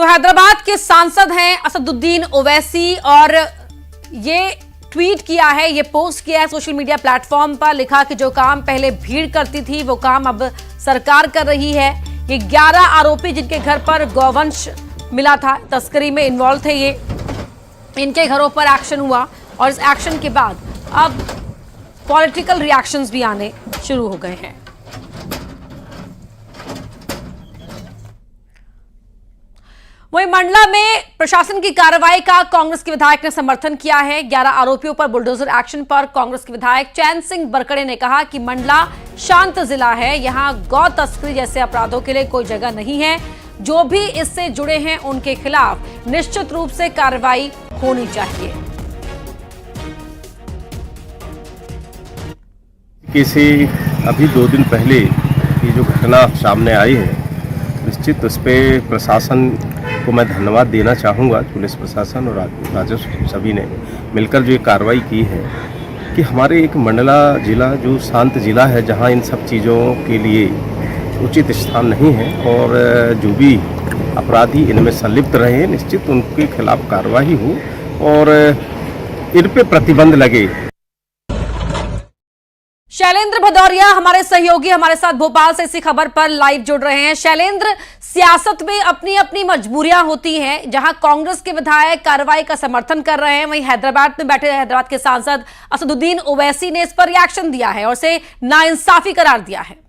तो हैदराबाद के सांसद हैं असदुद्दीन ओवैसी और ये ट्वीट किया है, ये पोस्ट किया है सोशल मीडिया प्लेटफॉर्म पर। लिखा कि जो काम पहले भीड़ करती थी वो काम अब सरकार कर रही है। ये 11 आरोपी जिनके घर पर गौवंश मिला था, तस्करी में इन्वॉल्व थे, ये इनके घरों पर एक्शन हुआ और इस एक्शन के बाद अब पॉलिटिकल रिएक्शंस भी आने शुरू हो गए हैं। वहीं मंडला में प्रशासन की कार्रवाई का कांग्रेस के विधायक ने समर्थन किया है। 11 आरोपियों पर बुलडोजर एक्शन पर कांग्रेस के विधायक चैन सिंह बरकड़े ने कहा कि मंडला शांत जिला है, यहां गौ तस्करी जैसे अपराधों के लिए कोई जगह नहीं है। जो भी इससे जुड़े हैं उनके खिलाफ निश्चित रूप से कार्रवाई होनी चाहिए। किसी अभी 2 दिन पहले ये जो घटना सामने आई है, निश्चित उस पर प्रशासन को मैं धन्यवाद देना चाहूँगा। पुलिस प्रशासन और राजस्व सभी ने मिलकर जो ये कार्रवाई की है कि हमारे एक मंडला जिला जो शांत जिला है, जहाँ इन सब चीज़ों के लिए उचित स्थान नहीं है और जो भी अपराधी इनमें संलिप्त रहे, निश्चित उनके खिलाफ कार्रवाई हो और इन पे प्रतिबंध लगे। शैलेंद्र भदौरिया हमारे सहयोगी हमारे साथ भोपाल से इसी खबर पर लाइव जुड़ रहे हैं। शैलेंद्र, सियासत में अपनी अपनी मजबूरियां होती हैं। जहां कांग्रेस के विधायक कार्रवाई का समर्थन कर रहे हैं, वहीं हैदराबाद में बैठे हैदराबाद के सांसद असदुद्दीन ओवैसी ने इस पर रिएक्शन दिया है और इसे नाइंसाफी करार दिया है।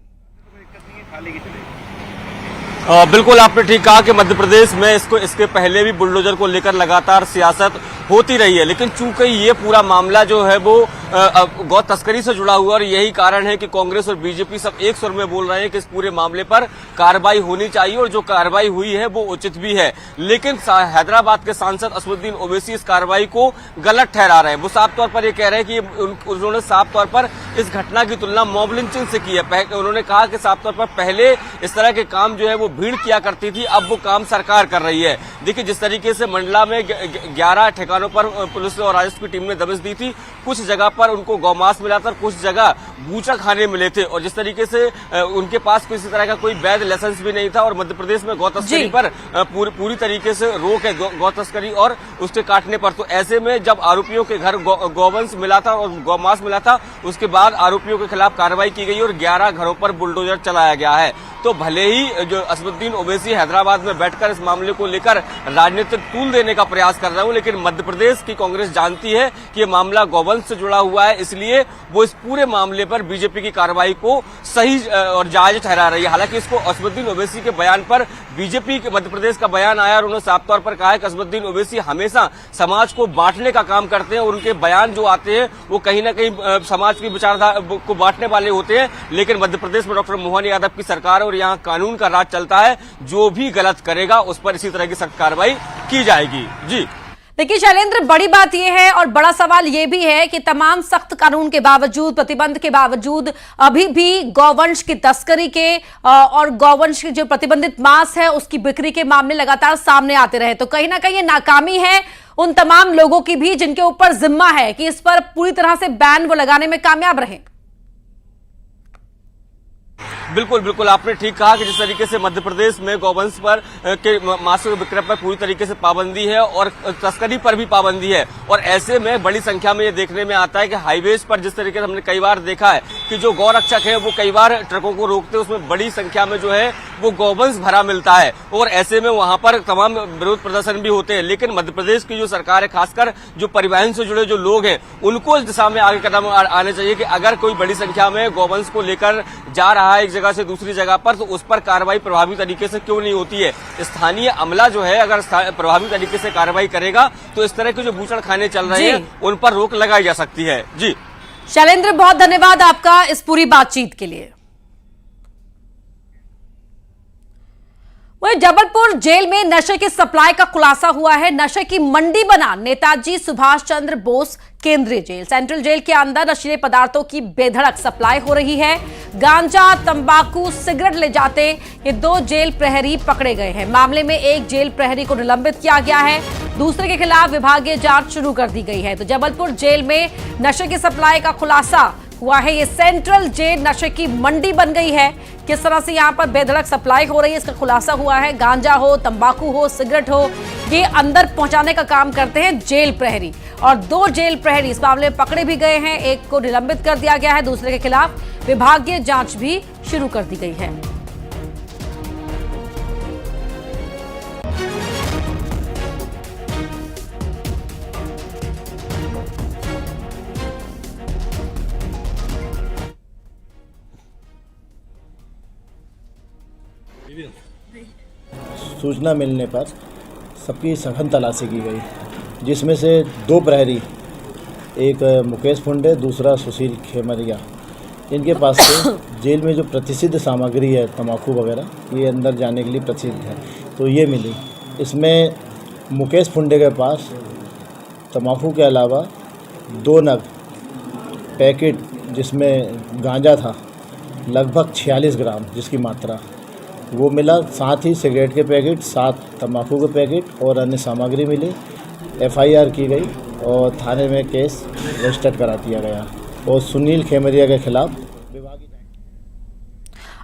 बिल्कुल आपने ठीक कहा कि मध्य प्रदेश में इसके पहले भी बुलडोजर को लेकर लगातार सियासत होती रही है, लेकिन चूंकि ये पूरा मामला जो है वो गौ तस्करी से जुड़ा हुआ और यही कारण है कि कांग्रेस और बीजेपी सब एक स्वर में बोल रहे हैं कि इस पूरे मामले पर कार्रवाई होनी चाहिए और जो कार्रवाई हुई है वो उचित भी है। लेकिन हैदराबाद के सांसद असदुद्दीन ओवैसी इस कार्रवाई को गलत ठहरा रहे हैं। वो साफ तौर पर ये कह रहे हैं कि उन्होंने साफ तौर पर इस घटना की तुलना मॉब लिंचिंग से की है। उन्होंने कहा कि साफ तौर पर पहले इस तरह के काम जो है वो भीड़ किया करती थी, अब वो काम सरकार कर रही है। देखिए, जिस तरीके से मंडला में 11 ठिकानों पर पुलिस और राजस्व की टीम ने दबिश दी थी, कुछ जगह पर उनको गौमांस मिला था, कुछ जगह बूचा खाने मिले थे और जिस तरीके से उनके पास किसी तरह का कोई वैध लाइसेंस भी नहीं था और मध्य प्रदेश में गौ तस्करी पर पूरी तरीके से रोक है, गौ तस्करी और उसके काटने पर। तो ऐसे में जब आरोपियों के घर गौवंश मिला था और गौमांस मिला था, उसके बाद आरोपियों के खिलाफ कार्रवाई की गई और 11 घरों पर बुलडोजर चलाया गया है। तो भले ही जो असदुद्दीन ओवैसी हैदराबाद में बैठकर इस मामले को लेकर राजनीतिक तूल देने का प्रयास कर रहे हो, लेकिन मध्य प्रदेश की कांग्रेस जानती है कि ये मामला गौवंश से जुड़ा हुआ है, इसलिए वो इस पूरे मामले पर बीजेपी की कार्रवाई को सही और जायज ठहरा रही है। हालांकि इसको असदुद्दीन ओवैसी के बयान पर बीजेपी के मध्य प्रदेश का बयान आया और उन्होंने साफ तौर पर कहा है कि असदुद्दीन ओवैसी हमेशा समाज को बांटने का काम करते हैं और उनके बयान जो आते हैं वो कहीं ना कहीं समाज की विचारधारा को बांटने वाले होते हैं। लेकिन मध्य प्रदेश में डॉक्टर मोहन यादव की सरकार और यहाँ कानून का राज चलता है, जो भी गलत करेगा उस पर इसी तरह की सख्त कार्रवाई की जाएगी। जी देखिए शैलेंद्र, बड़ी बात यह है और बड़ा सवाल यह भी है कि तमाम सख्त कानून के बावजूद, प्रतिबंध के बावजूद अभी भी गौवंश की तस्करी के और गौवंश की जो प्रतिबंधित मांस है उसकी बिक्री के मामले लगातार सामने आते रहे। तो कहीं ना कहीं ये नाकामी है उन तमाम लोगों की भी जिनके ऊपर जिम्मा है कि इस पर पूरी तरह से बैन वो लगाने में कामयाब रहे। बिल्कुल बिल्कुल आपने ठीक कहा कि जिस तरीके से मध्य प्रदेश में गौवंश पर के मांस विक्रय पर पूरी तरीके से पाबंदी है और तस्करी पर भी पाबंदी है और ऐसे में बड़ी संख्या में ये देखने में आता है कि हाईवेज पर जिस तरीके से हमने कई बार देखा है कि जो गौरक्षक है वो कई बार ट्रकों को रोकते हैं, उसमें बड़ी संख्या में जो है वो गौवंश भरा मिलता है और ऐसे में वहां पर तमाम विरोध प्रदर्शन भी होते हैं। लेकिन मध्य प्रदेश की जो सरकार है, खासकर जो परिवहन से जुड़े जो लोग हैं, उनको इस दिशा में आगे कदम आने चाहिए कि अगर कोई बड़ी संख्या में गौवंश को लेकर जा रहा है एक जगह से दूसरी जगह पर, तो उस पर कार्रवाई प्रभावी तरीके से क्यों नहीं होती है। स्थानीय अमला जो है अगर प्रभावी तरीके से कार्रवाई करेगा तो इस तरह के जो बूचड़ खाने चल रहे हैं उन पर रोक लगाई जा सकती है। जी शैलेंद्र, बहुत धन्यवाद आपका इस पूरी बातचीत के लिए। वहीं जबलपुर जेल में नशे की सप्लाई का खुलासा हुआ है। नशे की मंडी बना नेताजी सुभाष चंद्र बोस केंद्रीय जेल, सेंट्रल जेल के अंदर नशीले पदार्थों की बेधड़क सप्लाई हो रही है। गांजा, तंबाकू, सिगरेट ले जाते ये 2 जेल प्रहरी पकड़े गए हैं। मामले में एक जेल प्रहरी को निलंबित किया गया है, दूसरे के खिलाफ विभागीय जांच शुरू कर दी गई है। तो जबलपुर जेल में नशे की सप्लाई का खुलासा हुआ है। ये सेंट्रल जेल नशे की मंडी बन गई है। किस तरह से यहाँ पर बेधड़क सप्लाई हो रही है इसका खुलासा हुआ है। गांजा हो, तंबाकू हो, सिगरेट हो, ये अंदर पहुंचाने का काम करते हैं जेल प्रहरी, और 2 जेल प्रहरी इस मामले में पकड़े भी गए हैं। एक को निलंबित कर दिया गया है, दूसरे के खिलाफ विभागीय जांच भी शुरू कर दी गई है। सूचना मिलने पर सबकी सघन तलाशी की गई, जिसमें से 2 प्रहरी, एक मुकेश फुंडे, दूसरा सुशील खेमरिया, इनके पास से जेल में जो प्रतिषिद्ध सामग्री है तंबाकू वगैरह, ये अंदर जाने के लिए प्रसिद्ध है, तो ये मिली। इसमें मुकेश फुंडे के पास तंबाकू के अलावा 2 नग पैकेट जिसमें गांजा था, लगभग 46 ग्राम जिसकी मात्रा वो मिला। साथ ही सिगरेट के पैकेट, 7 तंबाकू के पैकेट और अन्य सामग्री मिली। FIR की गई और थाने में केस रजिस्टर करा दिया गया और सुनील खेमरिया के खिलाफ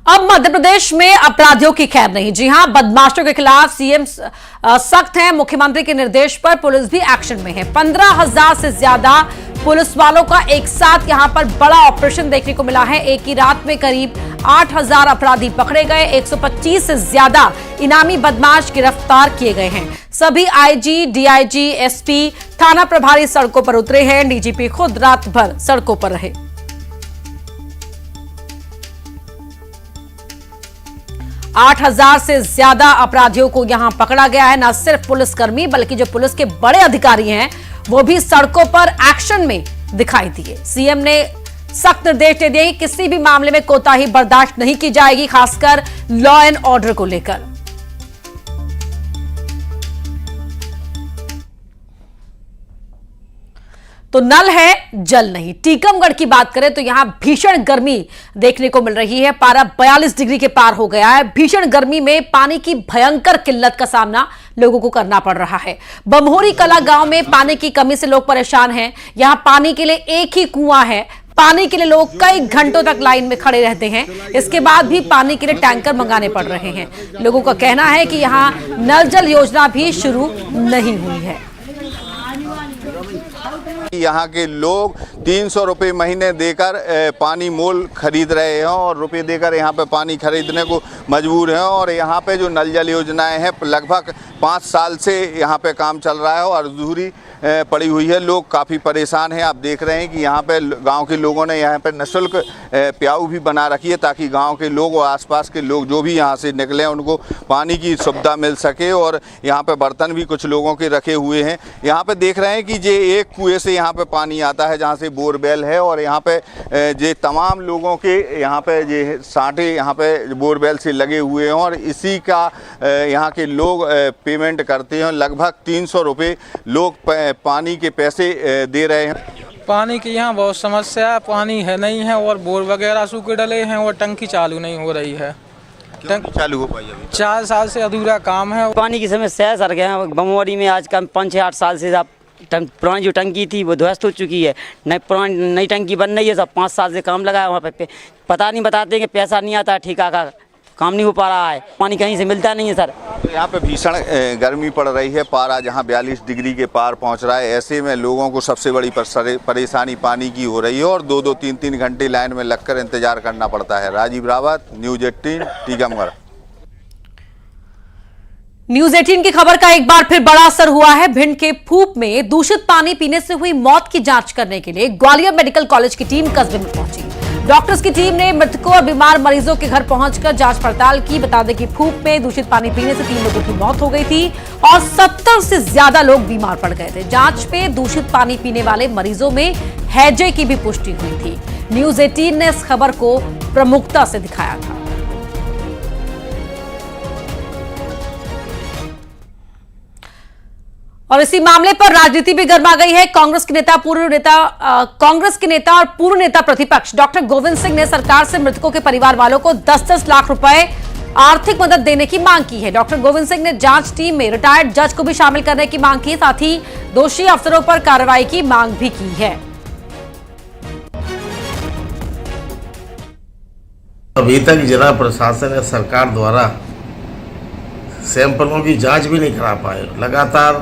अब मध्य प्रदेश में अपराधियों की खैर नहीं। जी हां, बदमाशों के खिलाफ सीएम सख्त हैं। मुख्यमंत्री के निर्देश पर पुलिस भी एक्शन में है। 15,000 से ज्यादा पुलिस वालों का एक साथ यहां पर बड़ा ऑपरेशन देखने को मिला है। एक ही रात में करीब 8,000 अपराधी पकड़े गए, 125 से ज्यादा इनामी बदमाश गिरफ्तार किए गए हैं। सभी IG, DIG, SP, थाना प्रभारी सड़कों पर उतरे हैं। DGP खुद रात भर सड़कों पर रहे। 8,000 से ज्यादा अपराधियों को यहां पकड़ा गया है। न सिर्फ पुलिसकर्मी बल्कि जो पुलिस के बड़े अधिकारी हैं वो भी सड़कों पर एक्शन में दिखाई दिए। सीएम ने सख्त निर्देश दे दिए कि किसी भी मामले में कोताही बर्दाश्त नहीं की जाएगी, खासकर लॉ एंड ऑर्डर को लेकर। तो नल है जल नहीं। टीकमगढ़ की बात करें तो यहां भीषण गर्मी देखने को मिल रही है। पारा 42 डिग्री के पार हो गया है। भीषण गर्मी में पानी की भयंकर किल्लत का सामना लोगों को करना पड़ रहा है। बमहोरी कला गांव में पानी की कमी से लोग परेशान हैं। यहां पानी के लिए एक ही कुआं है। पानी के लिए लोग कई घंटों तक लाइन में खड़े रहते हैं। इसके बाद भी पानी के लिए टैंकर मंगाने पड़ रहे हैं। लोगों का कहना है कि यहां नल जल योजना भी शुरू नहीं हुई है। यहाँ के लोग 300 रुपये महीने देकर पानी मोल खरीद रहे हैं और रुपये देकर यहाँ पे पानी खरीदने को मजबूर हैं। और यहाँ पे जो नल जल योजनाएं हैं लगभग 5 साल से यहाँ पे काम चल रहा है और अधूरी पड़ी हुई है। लोग काफ़ी परेशान हैं। आप देख रहे हैं कि यहाँ पे गांव के लोगों ने यहाँ पे निःशुल्क प्याऊ भी बना रखी है ताकि गांव के लोग और आसपास के लोग जो भी यहाँ से निकले उनको पानी की सुविधा मिल सके। और यहाँ पे बर्तन भी कुछ लोगों के रखे हुए हैं। यहाँ पे देख रहे हैं कि ये एक कुएं से यहाँ पे पानी आता है जहाँ से बोरवेल है और यहाँ पे ये तमाम लोगों के यहाँ पे ये साँटे यहाँ पे बोरवेल से लगे हुए हैं और इसी का यहाँ के लोग पेमेंट करते हैं। लगभग 300 रुपये लोग पानी के पैसे दे रहे हैं। पानी की यहाँ बहुत समस्या है। पानी है नहीं है और बोर वगैरह सूखे डले हैं और टंकी चालू नहीं हो रही है। टंकी चालू हो पाई अभी 4 साल से अधूरा काम है। पानी की समस्या है सर। गया बमोरी में आज कम 5-8 साल से पुरानी जो टंकी थी वो ध्वस्त हो चुकी है। नई टंकी बन रही है। सब 5 साल से काम लगा है वहाँ पे पता नहीं बताते कि पैसा नहीं आता, ठेका का काम नहीं हो पा रहा है। पानी कहीं से मिलता नहीं है सर। तो यहाँ पे भीषण गर्मी पड़ रही है। पारा जहाँ 42 डिग्री के पार पहुँच रहा है। ऐसे में लोगों को सबसे बड़ी परेशानी पानी की हो रही है और 2-2, 3-3 घंटे लाइन में लगकर इंतजार करना पड़ता है। राजीव रावत, न्यूज़ 18, टीकमगढ़। न्यूज़ 18 की खबर का एक बार फिर बड़ा असर हुआ है। भिंड के फूप में दूषित पानी पीने से हुई मौत की जांच करने के लिए ग्वालियर मेडिकल कॉलेज की टीम कस्बे में पहुंची। डॉक्टर्स की टीम ने मृतकों और बीमार मरीजों के घर पहुंचकर जांच पड़ताल की। बता दें कि फूप में दूषित पानी पीने से 3 लोगों की मौत हो गई थी और 70 से ज्यादा लोग बीमार पड़ गए थे। जांच में दूषित पानी पीने वाले मरीजों में हैजे की भी पुष्टि हुई थी। न्यूज़ 18 ने इस खबर को प्रमुखता से दिखाया था। और इसी मामले पर राजनीति भी गर्मा गई है। कांग्रेस के नेता और पूर्व नेता प्रतिपक्ष डॉक्टर गोविंद सिंह ने सरकार से मृतकों के परिवार वालों को 10-10 लाख रुपए आर्थिक मदद देने की मांग की है। डॉक्टर गोविंद सिंह ने जांच टीम में रिटायर्ड जज को भी शामिल करने की मांग की, साथ ही दोषी अफसरों पर कार्रवाई की मांग भी की है। अभी तक जिला प्रशासन या सरकार द्वारा सैंपलों की जांच भी नहीं करा पाए। लगातार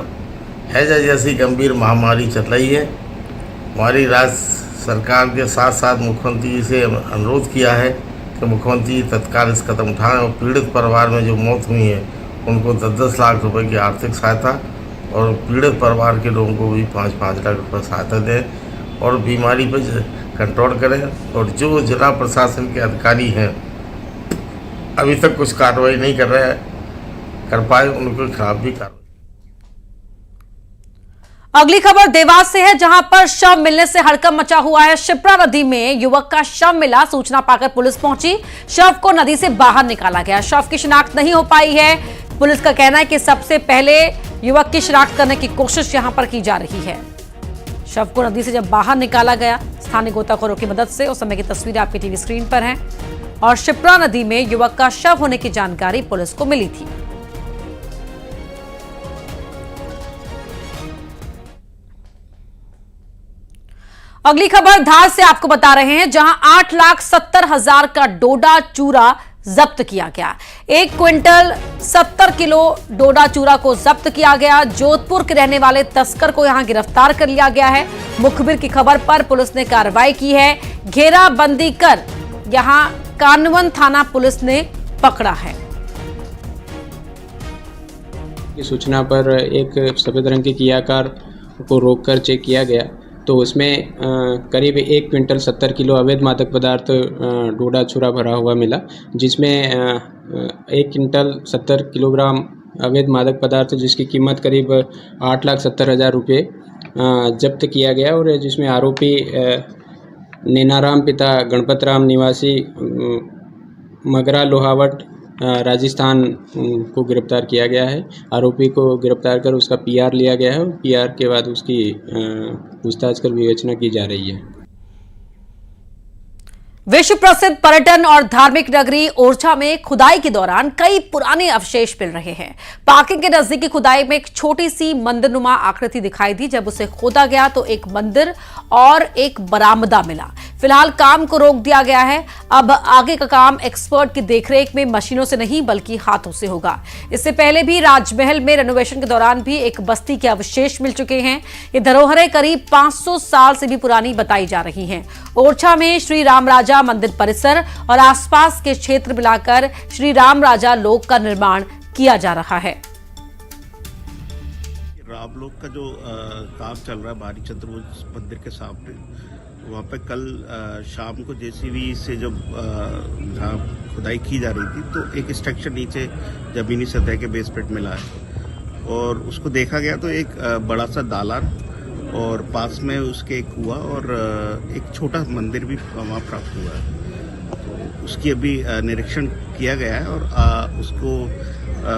हैजा जैसी गंभीर महामारी चल रही है। हमारी राज्य सरकार के साथ साथ मुख्यमंत्री जी से अनुरोध किया है कि मुख्यमंत्री जी तत्काल इस कदम उठाएं और पीड़ित परिवार में जो मौत हुई है उनको 10-10 लाख रुपए की आर्थिक सहायता और पीड़ित परिवार के लोगों को भी 5-5 लाख रुपए सहायता दें और बीमारी पर कंट्रोल करें। और जो जिला प्रशासन के अधिकारी हैं अभी तक कुछ कार्रवाई नहीं कर पाए, उनके खिलाफ भी कार्रवाई। अगली खबर देवास से है, जहां पर शव मिलने से हड़कंप मचा हुआ है। शिप्रा नदी में युवक का शव मिला। सूचना पाकर पुलिस पहुंची। शव को नदी से बाहर निकाला गया। शव की शिनाख्त नहीं हो पाई है। पुलिस का कहना है कि सबसे पहले युवक की शिनाख्त करने की कोशिश यहां पर की जा रही है। शव को नदी से जब बाहर निकाला गया स्थानीय गोताखोरों की मदद से, उस समय की तस्वीरें आपकी टीवी स्क्रीन पर हैं। और शिप्रा नदी में युवक का शव होने की जानकारी पुलिस को मिली थी। अगली खबर धार से आपको बता रहे हैं, जहां 8,70,000 का डोडा चूरा जब्त किया गया। 1 क्विंटल 70 किलो डोडा चूरा को जब्त किया गया। जोधपुर के रहने वाले तस्कर को यहां गिरफ्तार कर लिया गया है। मुखबिर की खबर पर पुलिस ने कार्रवाई की है। घेराबंदी कर यहां कानवन थाना पुलिस ने पकड़ा है। सूचना पर एक सफेद रंग की किया कार को रोककर चेक किया गया तो उसमें करीब 1 क्विंटल 70 किलो अवैध मादक पदार्थ डोडा चूरा भरा हुआ मिला, जिसमें 1 क्विंटल 70 किलोग्राम अवैध मादक पदार्थ जिसकी कीमत करीब 8,70,000 रुपये जब्त किया गया। और जिसमें आरोपी नैनाराम पिता गणपत राम निवासी मगरा लोहावट राजस्थान को गिरफ्तार किया गया है। आरोपी को गिरफ्तार कर उसका पीआर लिया गया है और पीआर के बाद उसकी पूछताछ कर विवेचना की जा रही है। विश्व प्रसिद्ध पर्यटन और धार्मिक नगरी ओरछा में खुदाई के दौरान कई पुराने अवशेष मिल रहे हैं। पार्किंग के नजदीकी खुदाई में एक छोटी सी मंदिरनुमा आकृति दिखाई दी। जब उसे खोदा गया तो एक मंदिर और एक बरामदा मिला। फिलहाल काम को रोक दिया गया है। अब आगे का काम एक्सपर्ट की देखरेख में मशीनों से नहीं बल्कि हाथों से होगा। इससे पहले भी राजमहल में रेनोवेशन के दौरान भी एक बस्ती के अवशेष मिल चुके हैं। ये धरोहरें करीब 500 साल से भी पुरानी बताई जा रही हैं। ओरछा में श्री राम राजा मंदिर परिसर और आसपास के क्षेत्र मिलाकर श्री राम राजा लोक का निर्माण किया जा रहा है। राम लोक का जो काम चल रहा है बारी चतुर्भुज मंदिर के सामने, वहाँ पे कल शाम को जेसीबी से जब जहाँ खुदाई की जा रही थी तो एक स्ट्रक्चर नीचे जमीनी सतह के बेसमेंट में लाया और उसको देखा गया तो एक बड़ा सा दालान और पास में उसके एक कुआं और एक छोटा मंदिर भी वहाँ प्राप्त हुआ है। तो उसकी अभी निरीक्षण किया गया है और उसको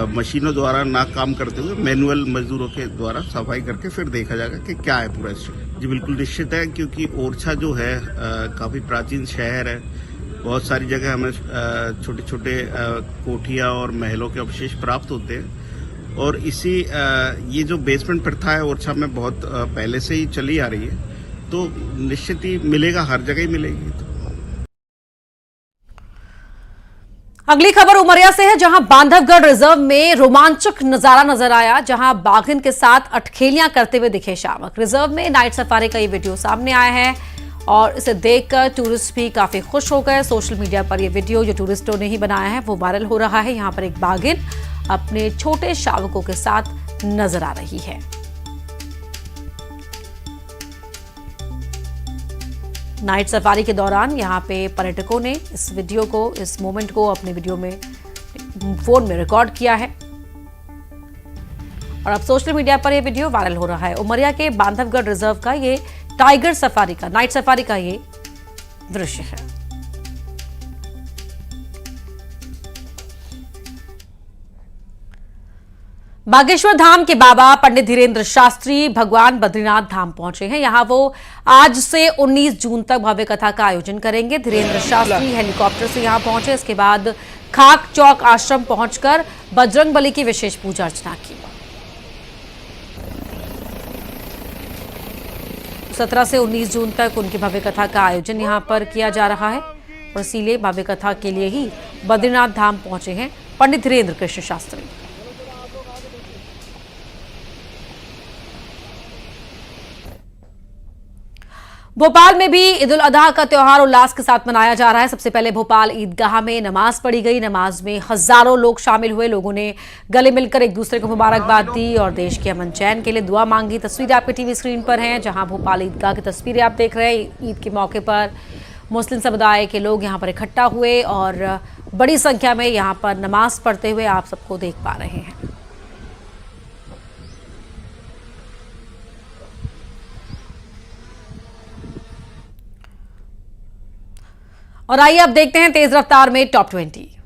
मशीनों द्वारा ना काम करते हुए मैनुअल मजदूरों के द्वारा सफाई करके फिर देखा जाएगा कि क्या है पूरा स्ट्रक्चर। जी बिल्कुल निश्चित है, क्योंकि ओरछा जो है काफ़ी प्राचीन शहर है। बहुत सारी जगह हमें छोटे छोटे कोठियाँ और महलों के अवशेष प्राप्त होते हैं और इसी ये जो बेसमेंट प्रथा है ओरछा में बहुत पहले से ही चली आ रही है, तो निश्चित ही मिलेगा, हर जगह ही मिलेगी। अगली खबर उमरिया से है, जहां बांधवगढ़ रिजर्व में रोमांचक नजारा नजर आया, जहां बाघिन के साथ अटखेलियां करते हुए दिखे शावक। रिजर्व में नाइट सफारी का ये वीडियो सामने आया है और इसे देखकर टूरिस्ट भी काफी खुश हो गए। सोशल मीडिया पर ये वीडियो जो टूरिस्टों ने ही बनाया है वो वायरल हो रहा है। यहाँ पर एक बाघिन अपने छोटे शावकों के साथ नजर आ रही है। नाइट सफारी के दौरान यहाँ पे पर्यटकों ने इस वीडियो को, इस मोमेंट को अपने वीडियो में, फोन में रिकॉर्ड किया है और अब सोशल मीडिया पर यह वीडियो वायरल हो रहा है। उमरिया के बांधवगढ़ रिजर्व का ये टाइगर सफारी का, नाइट सफारी का ये दृश्य है। बागेश्वर धाम के बाबा पंडित धीरेन्द्र शास्त्री भगवान बद्रीनाथ धाम पहुंचे हैं। यहां वो आज से 19 जून तक भव्य कथा का आयोजन करेंगे। धीरेन्द्र शास्त्री हेलीकॉप्टर से यहां पहुंचे, इसके बाद खाक चौक आश्रम पहुंचकर बजरंगबली की विशेष पूजा अर्चना की। 17 से 19 जून तक उनकी भव्य कथा का आयोजन यहां पर किया जा रहा है। और इसीलिए भव्य कथा के लिए ही बद्रीनाथ धाम पहुंचे हैं पंडित धीरेन्द्र कृष्ण शास्त्री। भोपाल में भी ईद उल अजहा का त्योहार उल्लास के साथ मनाया जा रहा है। सबसे पहले भोपाल ईदगाह में नमाज पढ़ी गई। नमाज में हजारों लोग शामिल हुए। लोगों ने गले मिलकर एक दूसरे को मुबारकबाद दी और देश के अमन चैन के लिए दुआ मांगी। तस्वीरें आपके टीवी स्क्रीन पर हैं, जहां भोपाल ईदगाह की तस्वीरें आप देख रहे हैं। ईद के मौके पर मुस्लिम समुदाय के लोग यहां पर इकट्ठा हुए और बड़ी संख्या में यहां पर नमाज पढ़ते हुए आप सबको देख पा रहे हैं। और आइए अब देखते हैं तेज रफ्तार में टॉप 20।